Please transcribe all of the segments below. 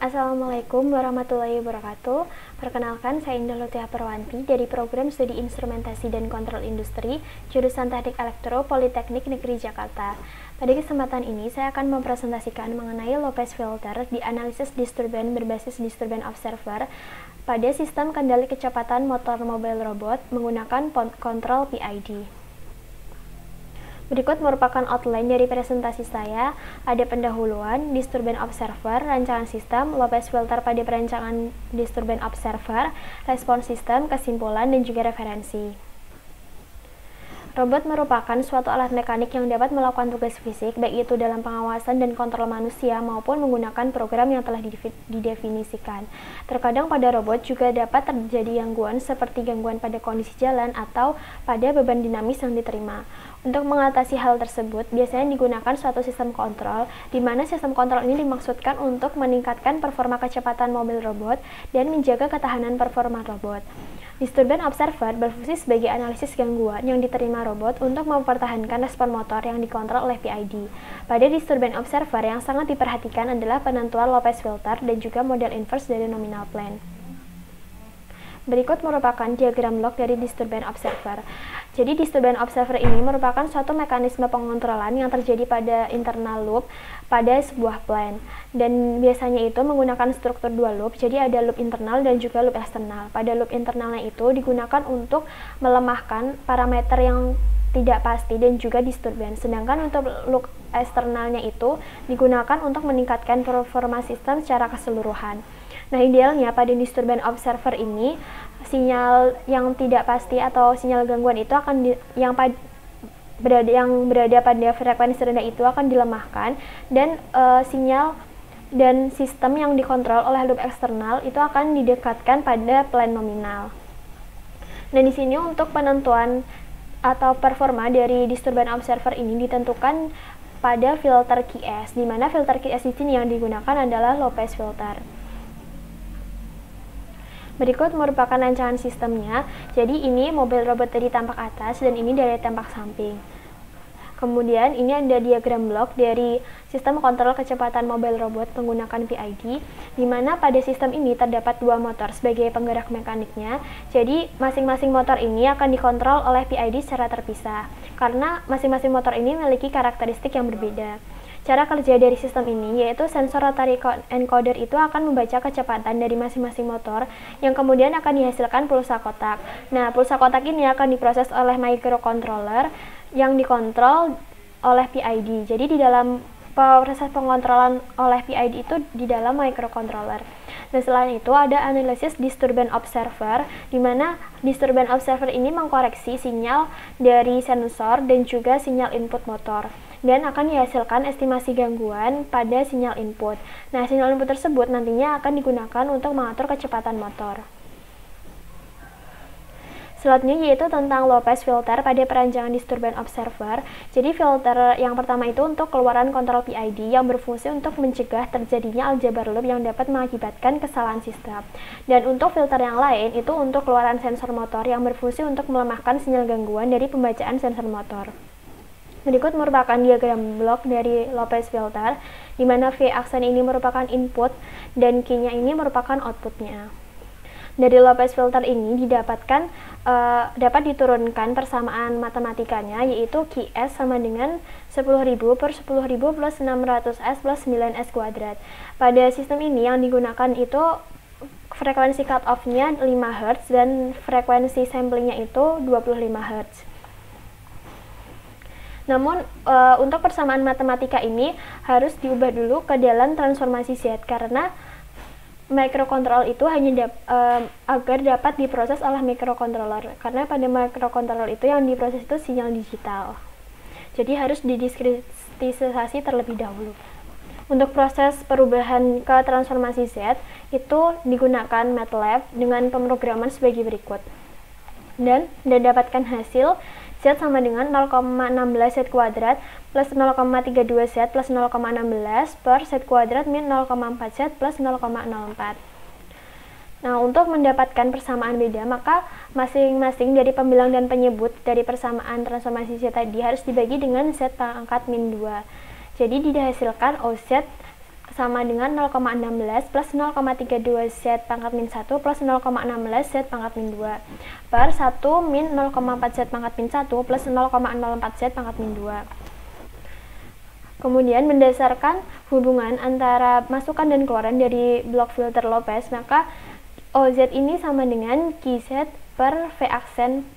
Assalamualaikum warahmatullahi wabarakatuh. Perkenalkan, saya Indah Lutfiah Perwanti dari Program Studi Instrumentasi dan Kontrol Industri, jurusan Teknik Elektro, Politeknik Negeri Jakarta. Pada kesempatan ini, saya akan mempresentasikan mengenai Lopez filter di analisis disturban berbasis disturban observer pada sistem kendali kecepatan motor mobil robot menggunakan kontrol PID. Berikut merupakan outline dari presentasi saya. Ada pendahuluan, disturban observer, rancangan sistem, Lopez filter pada perancangan disturban observer, respons sistem, kesimpulan, dan juga referensi. Robot merupakan suatu alat mekanik yang dapat melakukan tugas fisik, baik itu dalam pengawasan dan kontrol manusia maupun menggunakan program yang telah didefinisikan. Terkadang pada robot juga dapat terjadi gangguan seperti gangguan pada kondisi jalan atau pada beban dinamis yang diterima. Untuk mengatasi hal tersebut, biasanya digunakan suatu sistem kontrol, di mana sistem kontrol ini dimaksudkan untuk meningkatkan performa kecepatan mobil robot dan menjaga ketahanan performa robot. Disturban observer berfungsi sebagai analisis gangguan yang diterima robot untuk mempertahankan respon motor yang dikontrol oleh PID. Pada disturban observer yang sangat diperhatikan adalah penentuan Lopez filter dan juga model inverse dari nominal plane. Berikut merupakan diagram log dari disturban observer. Jadi disturban observer ini merupakan suatu mekanisme pengontrolan yang terjadi pada internal loop pada sebuah plane. Dan biasanya itu menggunakan struktur dua loop, jadi ada loop internal dan juga loop eksternal. Pada loop internalnya itu digunakan untuk melemahkan parameter yang tidak pasti dan juga disturban. Sedangkan untuk loop eksternalnya itu digunakan untuk meningkatkan performa sistem secara keseluruhan. Nah, idealnya pada disturban observer ini sinyal yang tidak pasti atau sinyal gangguan itu akan yang berada pada frekuensi rendah itu akan dilemahkan dan sinyal dan sistem yang dikontrol oleh loop eksternal itu akan didekatkan pada plane nominal. Dan di sini untuk penentuan atau performa dari disturban observer ini ditentukan pada filter QS, di mana filter QS di sini yang digunakan adalah Lopez filter. Berikut merupakan rancangan sistemnya. Jadi ini mobil robot dari tampak atas dan ini dari tampak samping. Kemudian ini ada diagram blok dari sistem kontrol kecepatan mobil robot menggunakan PID, di mana pada sistem ini terdapat dua motor sebagai penggerak mekaniknya. Jadi masing-masing motor ini akan dikontrol oleh PID secara terpisah, karena masing-masing motor ini memiliki karakteristik yang berbeda. Cara kerja dari sistem ini yaitu sensor rotary encoder itu akan membaca kecepatan dari masing-masing motor yang kemudian akan dihasilkan pulsa kotak. Nah, pulsa kotak ini akan diproses oleh microcontroller yang dikontrol oleh PID. Jadi di dalam proses pengontrolan oleh PID itu di dalam microcontroller. Dan selain itu ada analisis disturban observer, di mana disturban observer ini mengkoreksi sinyal dari sensor dan juga sinyal input motor, dan akan dihasilkan estimasi gangguan pada sinyal input. Nah, sinyal input tersebut nantinya akan digunakan untuk mengatur kecepatan motor. Selanjutnya yaitu tentang Lopez filter pada perancangan disturban observer. Jadi filter yang pertama itu untuk keluaran kontrol PID yang berfungsi untuk mencegah terjadinya aljabar loop yang dapat mengakibatkan kesalahan sistem. Dan untuk filter yang lain itu untuk keluaran sensor motor yang berfungsi untuk melemahkan sinyal gangguan dari pembacaan sensor motor. Berikut merupakan diagram blok dari Lopez filter, di mana V aksen ini merupakan input dan Q-nya ini merupakan outputnya. Dari Lopez filter ini dapat diturunkan persamaan matematikanya, yaitu QS sama dengan 10.000 per 10.000 plus 600S plus 9S kuadrat. Pada sistem ini yang digunakan itu frekuensi cut-off-nya 5 Hz dan frekuensi samplingnya itu 25 Hz. Namun untuk persamaan matematika ini harus diubah dulu ke dalam transformasi Z, karena microcontroller itu hanya agar dapat diproses oleh microcontroller, karena pada microcontroller itu yang diproses itu sinyal digital. Jadi harus didiskretisasi terlebih dahulu. Untuk proses perubahan ke transformasi Z itu digunakan MATLAB dengan pemrograman sebagai berikut. Dan dapatkan hasil Z sama dengan 0,16 Z kuadrat plus 0,32 Z plus 0,16 per Z kuadrat min 0,4 Z plus 0,04. Nah, untuk mendapatkan persamaan beda, maka masing-masing dari pembilang dan penyebut dari persamaan transformasi Z tadi harus dibagi dengan Z pangkat min 2. Jadi dihasilkan OZ sama dengan 0,16 plus 0,32 Z pangkat min 1 plus 0,16 Z pangkat min 2 per 1 min 0,4 Z pangkat min 1 plus 0,04 Z pangkat min 2. Kemudian berdasarkan hubungan antara masukan dan keluaran dari blok filter Lopez, maka OZ ini sama dengan QZ per V aksen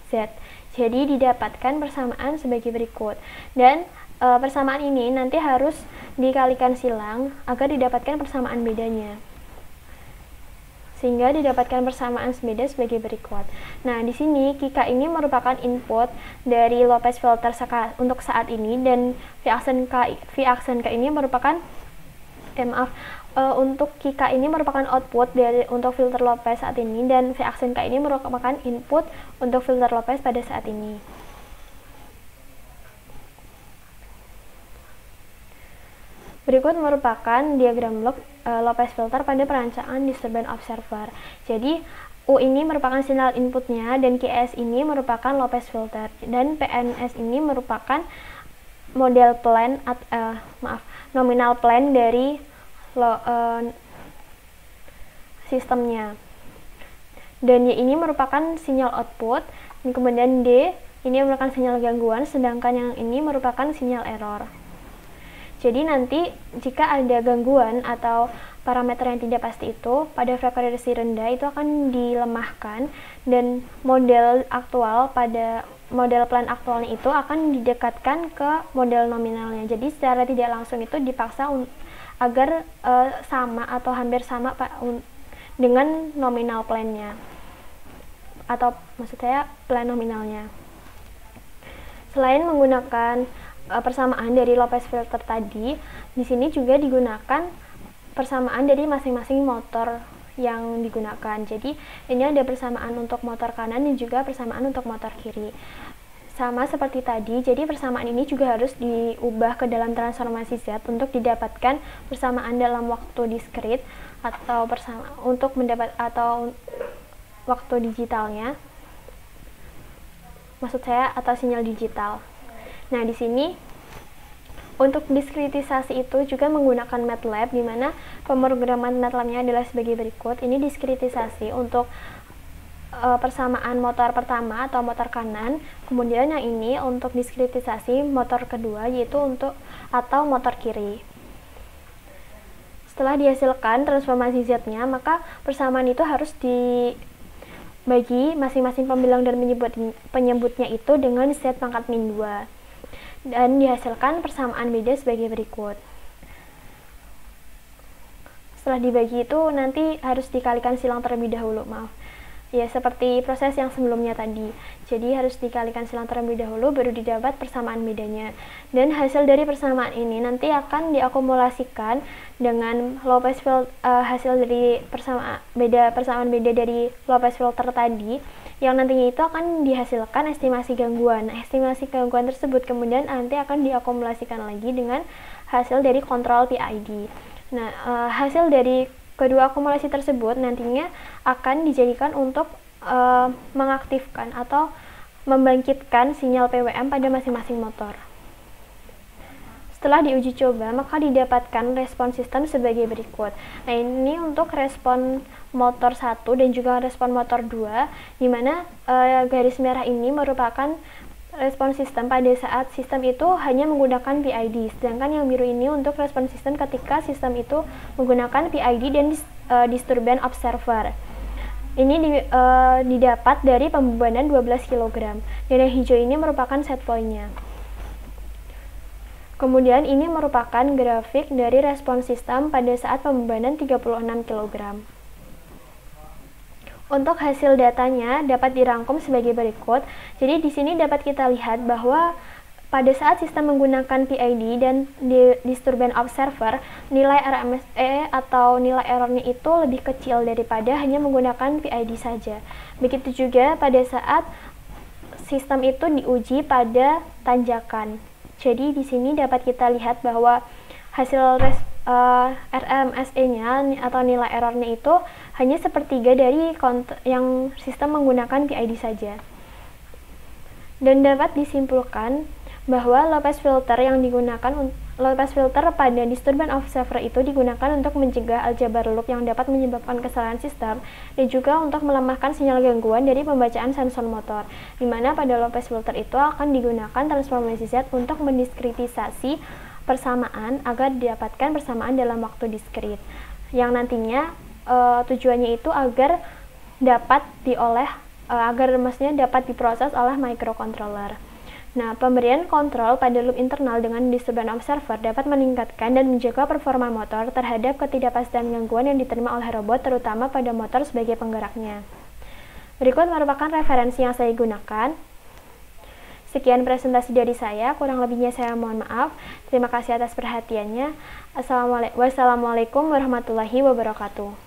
Z. Jadi didapatkan persamaan sebagai berikut. Dan persamaan ini nanti harus dikalikan silang agar didapatkan persamaan bedanya. Sehingga didapatkan persamaan beda sebagai berikut. Nah, di sini KIKA ini merupakan input dari Lopez filter untuk saat ini, dan V aksen K ini merupakan untuk KIKA ini merupakan output untuk filter Lopez saat ini, dan V aksen K ini merupakan input untuk filter Lopez pada saat ini. Berikut merupakan diagram blok Lopez filter pada perancangan disturbance observer. Jadi U ini merupakan sinyal inputnya, dan QS ini merupakan Lopez filter, dan PNS ini merupakan model plan nominal plan dari sistemnya. Dan Y ini merupakan sinyal output, dan kemudian D ini merupakan sinyal gangguan, sedangkan yang ini merupakan sinyal error. Jadi nanti jika ada gangguan atau parameter yang tidak pasti itu pada frekuensi rendah itu akan dilemahkan, dan model plan aktualnya itu akan didekatkan ke model nominalnya. Jadi secara tidak langsung itu dipaksa agar sama atau hampir sama dengan nominal plannya, atau maksud saya plan nominalnya. Selain menggunakan persamaan dari Lopez filter tadi, di sini juga digunakan persamaan dari masing-masing motor yang digunakan. Jadi ini ada persamaan untuk motor kanan dan juga persamaan untuk motor kiri. Sama seperti tadi, jadi persamaan ini juga harus diubah ke dalam transformasi Z untuk didapatkan persamaan dalam waktu diskrit atau waktu digitalnya. Maksud saya atau sinyal digital. Nah, di sini untuk diskritisasi itu juga menggunakan MATLAB, di mana pemrograman MATLAB-nya adalah sebagai berikut. Ini diskritisasi untuk persamaan motor pertama atau motor kanan, kemudian yang ini untuk diskritisasi motor kedua, yaitu atau motor kiri. Setelah dihasilkan transformasi Z-nya, maka persamaan itu harus dibagi masing-masing pembilang dan penyebutnya itu dengan Z pangkat min 2. Dan dihasilkan persamaan beda sebagai berikut. Setelah dibagi itu nanti harus dikalikan silang terlebih dahulu, ya seperti proses yang sebelumnya tadi. Jadi harus dikalikan silang terlebih dahulu baru didapat persamaan bedanya, dan hasil dari persamaan ini nanti akan diakumulasikan dengan hasil dari persamaan beda dari Lopez filter tadi, yang nantinya itu akan dihasilkan estimasi gangguan. Estimasi gangguan tersebut kemudian nanti akan diakumulasikan lagi dengan hasil dari kontrol PID. Nah, hasil dari kedua akumulasi tersebut nantinya akan dijadikan untuk mengaktifkan atau membangkitkan sinyal PWM pada masing-masing motor. Setelah diuji coba, maka didapatkan respon sistem sebagai berikut. Nah, ini untuk respon motor 1 dan juga respon motor 2, di mana garis merah ini merupakan respon sistem pada saat sistem itu hanya menggunakan PID, sedangkan yang biru ini untuk respon sistem ketika sistem itu menggunakan PID dan disturbance observer. Ini didapat dari pembebanan 12 kg, dan yang hijau ini merupakan set point-nya. Kemudian ini merupakan grafik dari respon sistem pada saat pembebanan 36 kg. Untuk hasil datanya dapat dirangkum sebagai berikut. Jadi di sini dapat kita lihat bahwa pada saat sistem menggunakan PID dan disturbance observer, nilai RMSE atau nilai errornya itu lebih kecil daripada hanya menggunakan PID saja. Begitu juga pada saat sistem itu diuji pada tanjakan. Jadi di sini dapat kita lihat bahwa hasil RMSE-nya atau nilai errornya itu hanya sepertiga dari yang sistem menggunakan PID saja. Dan dapat disimpulkan bahwa Lopez filter yang digunakan Low pass filter pada disturbance observer itu digunakan untuk mencegah aljabar loop yang dapat menyebabkan kesalahan sistem dan juga untuk melemahkan sinyal gangguan dari pembacaan sensor motor, di mana pada low pass filter itu akan digunakan transformasi Z untuk mendiskritisasi persamaan agar didapatkan persamaan dalam waktu diskrit, yang nantinya tujuannya itu agar dapat dapat diproses oleh microcontroller. Nah, pemberian kontrol pada loop internal dengan disturbance observer dapat meningkatkan dan menjaga performa motor terhadap ketidakpastian gangguan yang diterima oleh robot, terutama pada motor sebagai penggeraknya. Berikut merupakan referensi yang saya gunakan. Sekian presentasi dari saya, kurang lebihnya saya mohon maaf. Terima kasih atas perhatiannya. Wassalamualaikum warahmatullahi wabarakatuh.